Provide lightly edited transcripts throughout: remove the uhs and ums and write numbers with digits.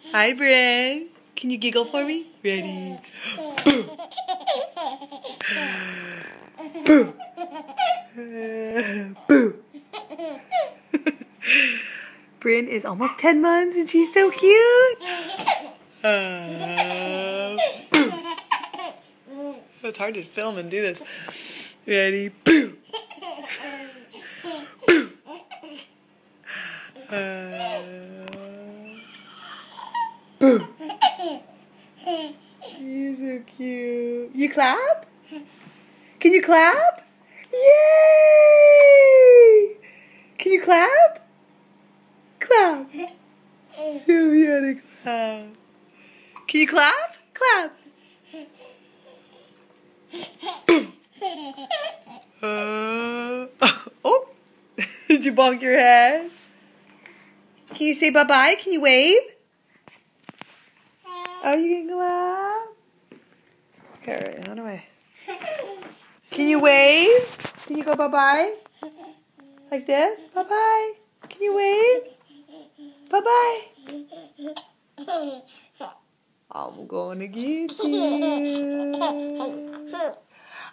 Hi, Bryn. Can you giggle for me? Ready? Boo. Boo. Bryn is almost 10 months and she's so cute. It's hard to film and do this. Ready? Boo. Boo. Boo. You're so cute. You clap? Can you clap? Yay! Can you clap? Clap. Show me how to clap. Can you clap? Clap. Oh! Did you bonk your head? Can you say bye-bye? Can you wave? Oh, you can clap? Okay, how do I? Can you wave? Can you go bye-bye? Like this? Bye-bye. Can you wave? Bye-bye. I'm gonna get you.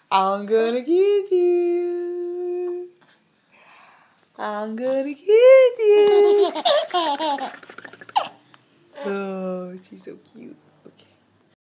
I'm gonna get you. I'm gonna get you. Oh, she's so cute.